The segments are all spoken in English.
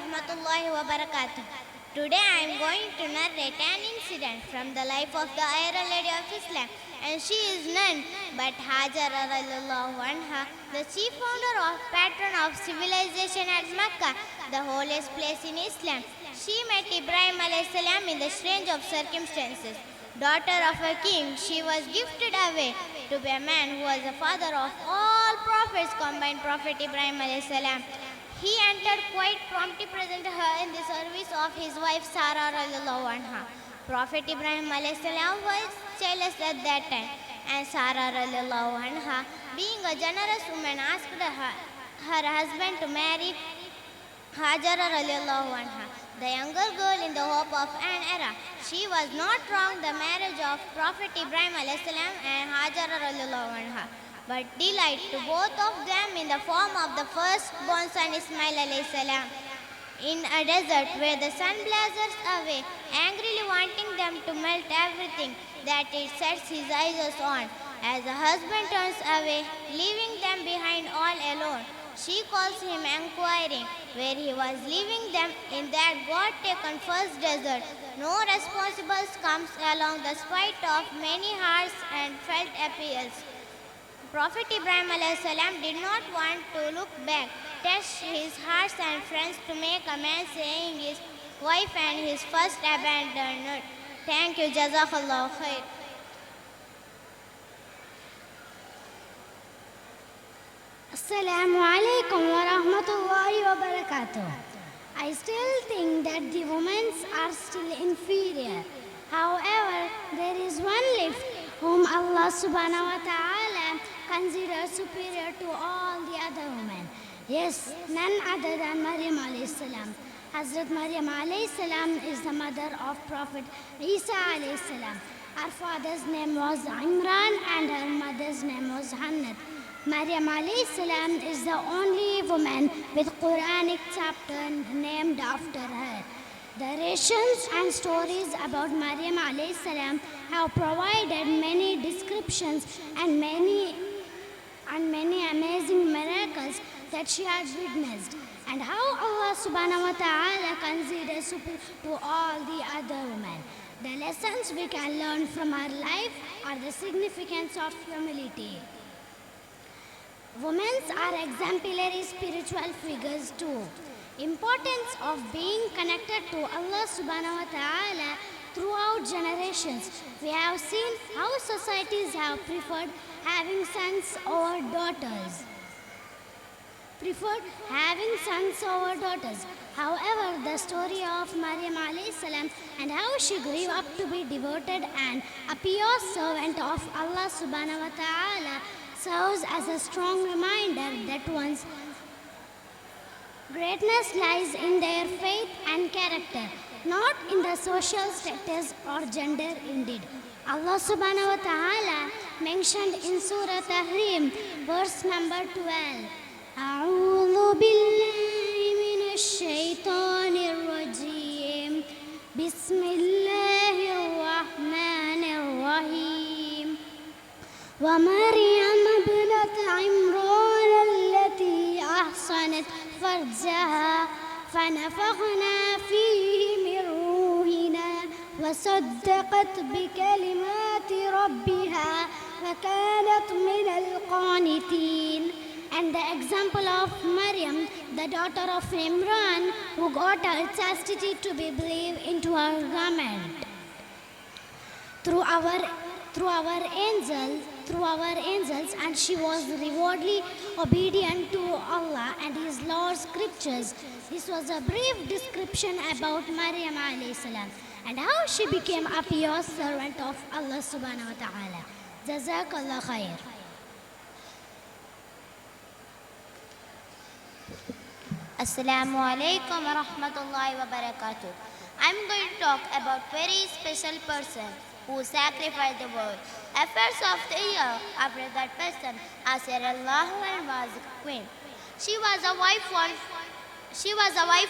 rahmatullahi wa barakatuh. Today I am going to narrate an incident from the life of the Iron Lady of Islam, and she is none but Hajara radiallahu anha, the chief founder of patron of civilization at Mecca, the holiest place in Islam. She met Ibrahim alayhi salam in the strange of circumstances. Daughter of a king, she was gifted away to be a man who was the father of all prophets, combined Prophet Ibrahim alayhi salam. He entered quite promptly, present her in the service of his wife Sarah radiallahu anha. Prophet Ibrahim alayhi salam was childless at that time, and Sarah radiallahu anha, being a generous woman, asked her husband to marry Hajara radiallahu anha, the younger girl in the hope of an era. She was not wrong, the marriage of Prophet Ibrahim alayhi salam and Hajara radiallahu anha, but delight to both of them in the form of the firstborn son Ismail alayhi salam. In a desert where the sun blazes away, angrily wanting them to melt everything that it sets his eyes on, as the husband turns away, leaving them behind all alone. She calls him, inquiring where he was leaving them in that God-taken first desert. No responsible comes along the spite of many hearts and felt appeals. Prophet Ibrahim alayhi salam did not want to look back, test his hearts and friends to make a man, saying his wife and his first abandoned. Thank you, Jazakallah khair. Assalamu alaikum wa rahmatullahi wa barakatuh. I still think that the women are still inferior. However, there is one lift whom Allah subhanahu wa ta'ala considers superior to all the other women. Yes, none other than Maryam alayhi salam. Hazrat Maryam alayhi salam is the mother of Prophet Isa alayhi salam. Her father's name was Imran and her mother's name was Hannat. Maryam alayhi salam is the only woman with Quranic chapter named after her. The narrations and stories about Maryam alayhi salam have provided many descriptions and many amazing miracles that she has witnessed, and how Allah subhanahu wa ta'ala considers superior to all the other women. The lessons we can learn from her life are the significance of humility. Women are exemplary spiritual figures too. Importance of being connected to Allah subhanahu wa ta'ala throughout generations. We have seen how societies have preferred having sons over daughters. However, the story of Maryam alayhi salam and how she grew up to be devoted and a pious servant of Allah subhanahu wa ta'ala serves as a strong reminder that one's greatness lies in their faith and character, not in the social status or gender indeed. Allah subhanahu wa ta'ala mentioned in Surah Tahrim, verse number 12, أعوذ بالله من الشيطان الرجيم بسم الله الرحمن الرحيم ومريم ابنة عمران التي أحصنت فرجها فنفخنا فيه من روحنا وصدقت بكلمات ربها وكانت من القانتين. And the example of Maryam, the daughter of Imran, who got her chastity to be believed into her garment. Through our angels, and she was rewardly obedient to Allah and His Lord's scriptures. This was a brief description about Maryam alayhi salam and how she became a pious servant of Allah subhanahu wa ta'ala. Jazakallah khair. Assalamu alaikum wa rahmatullahi wa barakatuh. I'm going to talk about very special person who sacrificed the world. Affairs of the year after that person, Asirallahu and was queen. She was a wife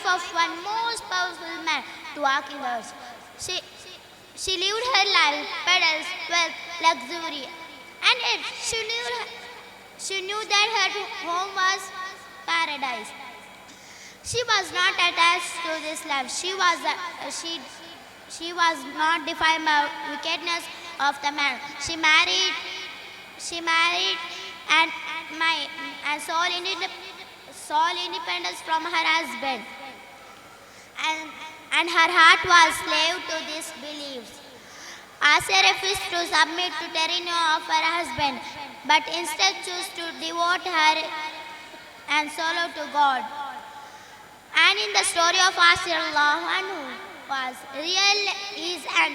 of one most powerful man to walk in the earth. She lived her life, pedals, wealth, luxury, and yet she knew that her home was paradise. She was not attached to this life. She was not defined by wickedness of the man. She married and my and sole independence from her husband. And, and her heart was slave to these beliefs. Asya refused to submit to tyranny of her husband, but instead chose to devote her and soul to God. And in the story of Asya, was real is an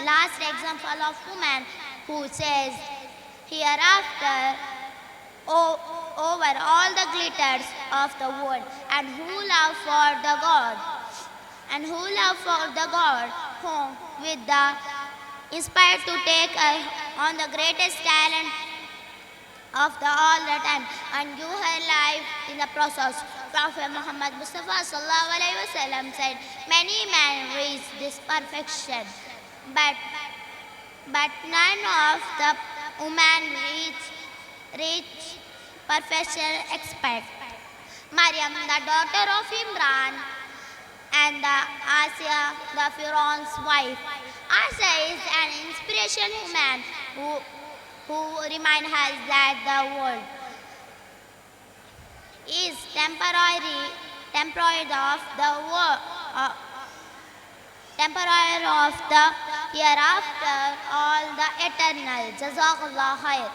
last example of woman who says, hereafter, over all the glitters of the world, and who love for the God, whom with the inspired to take on the greatest talent of the all the time and give her life in the process. Prophet Muhammad Mustafa sallallahu alaihi wasallam said, many men reach this perfection, but none of the women reach perfection except Maryam, the daughter of Imran, and the Asya, the Pharaoh's wife. Asya is an inspiration woman who reminds us that the world is temporary of the hereafter, all the eternal. Jazakallah khair.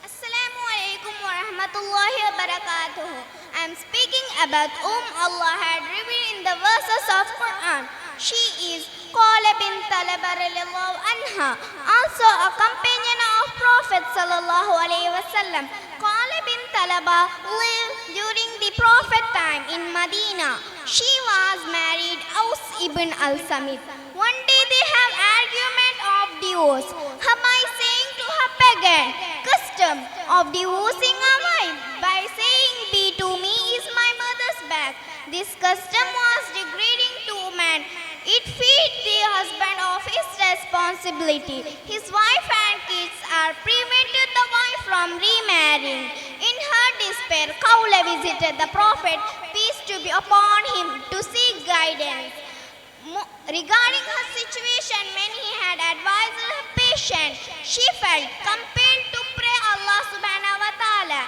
Assalamu alaikum wa rahmatullahi wa barakatuh. I am speaking about whom Allah had revealed in the verses of Quran. She is Qala bint Talaba radiallahu anha, also a companion of Prophet sallallahu alaihi wasallam. Qala bint Talaba lived during the Prophet time in Medina. She was married Aus ibn al-Samit. One day they have argument of divorce. Hamai saying to her pagan custom of divorcing a wife by saying, "Be to me is my mother's back." This custom was degrading to man. It freed the husband of his responsibility. His wife and kids are prevented the wife from remarrying. In her despair, Khawla visited the Prophet, peace to be upon him, to seek guidance. Regarding her situation, when he had advised her patient, she felt compelled to pray Allah subhanahu wa ta'ala.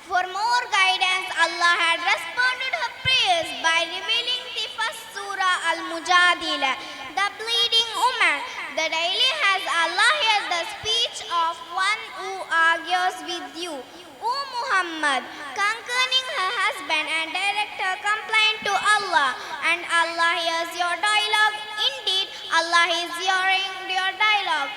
For more guidance, Allah had responded her prayers by revealing the first surah Al-Mujadila, the bleeding woman. The daily has Allah heard the speech of one who argues with you, O Muhammad, concerning her husband, and direct her complaint to Allah, and Allah hears your dialogue. Indeed, Allah is hearing your dialogue.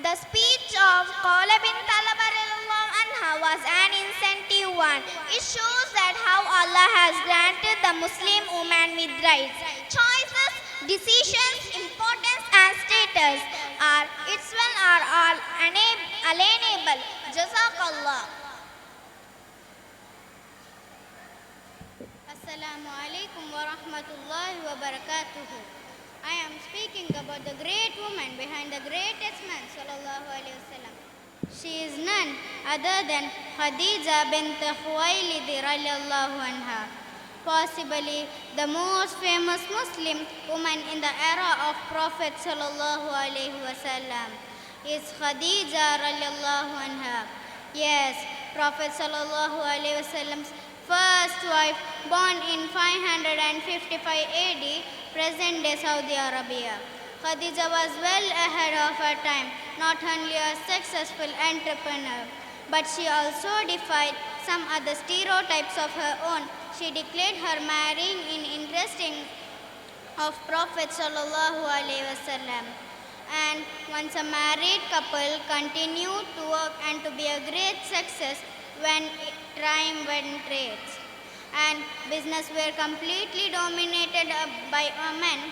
The speech of Qala bint Talaba radiallahu anha was an incentive one. It shows that how Allah has granted the Muslim woman with rights, choices, decisions, importance and status are all alienable. Jazakallah. Assalamu alaikum wa rahmatullahi wa barakatuh. I am speaking about the great woman behind the greatest man, sallallahu alaihi wasallam. She is none other than Khadija bint Khuwaylid radiallahu anha, possibly the most famous Muslim woman in the era of Prophet sallallahu alaihi wasallam. Is Khadija radiallahu anha. Yes, Prophet sallallahu alaihi wasallam's first wife, born in 555 AD, present-day Saudi Arabia. Khadija was well ahead of her time, not only a successful entrepreneur, but she also defied some other stereotypes of her own. She declared her marrying in interesting of Prophet sallallahu alaihi wasallam. And once a married couple continued to work and to be a great success when time went trades and business were completely dominated by men,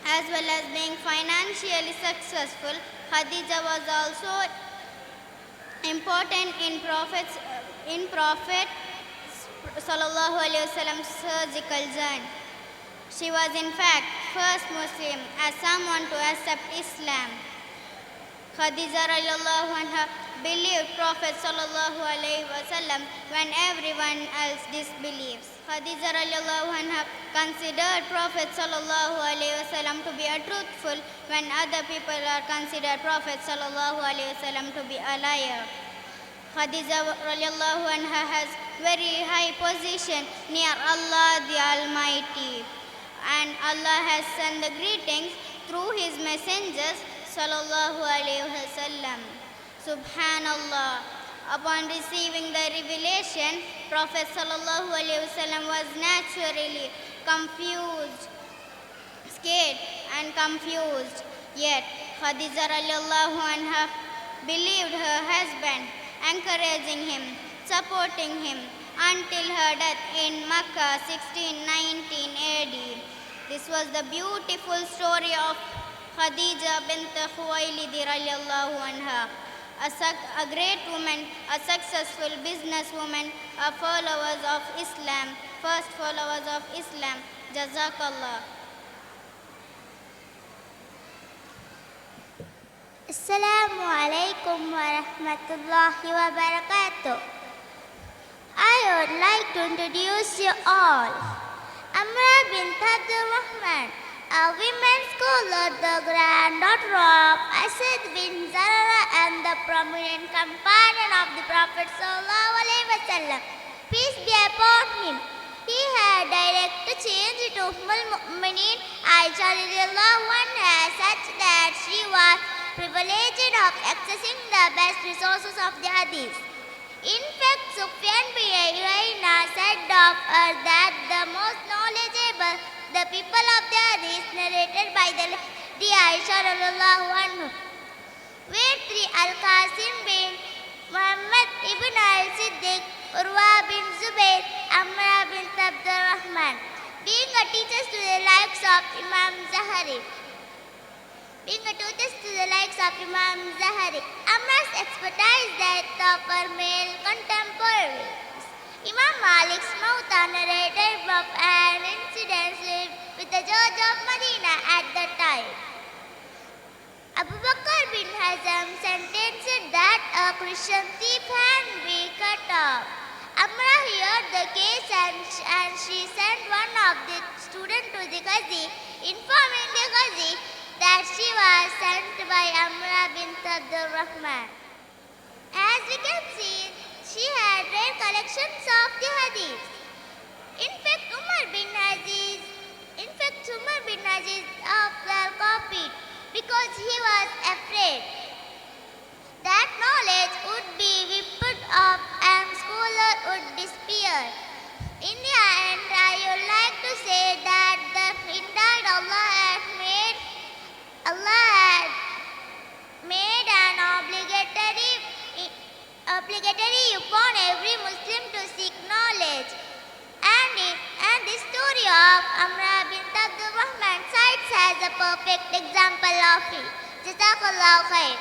as well as being financially successful. Khadija was also important in Prophet sallallahu alaihi wasallam's surgical journey. She was in fact first Muslim as someone to accept Islam. Khadija radiallahu anha believed Prophet sallallahu alaihi wasallam when everyone else disbelieves. Khadija radiallahu anha considered Prophet sallallahu alaihi wasallam to be a truthful when other people are considered Prophet sallallahu alaihi wasallam to be a liar. Khadija radiallahu anha has very high position near Allah the Almighty, and Allah has sent the greetings through His messengers sallallahu alaihi wasallam. Subhanallah. Upon receiving the revelation, Prophet sallallahu alaihi wasallam was naturally confused, scared and confused. Yet Khadija radiallahu anha believed her husband, encouraging him, supporting him until her death in Makkah 1619 AD. This was the beautiful story of Khadija bint Khuwaylid radiallahu anha, a great woman, a successful businesswoman, a followers of Islam, first followers of Islam. Jazakallah. Assalamu alaikum wa rahmatullahi wa barakatuh. I would like to introduce you all. Amra bint Abdul Rahman, a women scholar, the granddaughter of Asad bin Zara and the prominent companion of the Prophet sallallahu alaihi wasallam. Peace be upon him. He had direct change to Ummul Mu'mineen Aisha radiallahu anha such that she was privileged of accessing the best resources of the hadith. In fact, Sufyan bin Uyayna said of her that the most knowledgeable the people of the hadith narrated by the lady Aisha radiallahu anha were three: Al-Qasim bin Muhammad ibn al-Siddiq, Urwa bin Zubayr, Amra bin Abdul Rahman, being a teachers to the likes of Imam Zahari. Amra's expertise that of her male contemporaries. Imam Malik's Mauta narrated of an incident with the judge of Medina at that time. Abu Bakr bin Hazm sentenced that a Christian thief hand be cut off. Amra heard the case and she sent one of the students to the Qazi, informing the Qazi that she was sent by Amra bint Abdul Rahman. As we can see, she had rare collections of the hadith. In fact, Umar bin Aziz often copied because he was afraid that knowledge would be whipped up and scholar would disappear. In the end, I would like to say that indeed Allah had made an obligatory upon every Muslim to seek knowledge. And the story of Amra bint Abdul Rahman cites as a perfect example of it. Jazakallahu khair.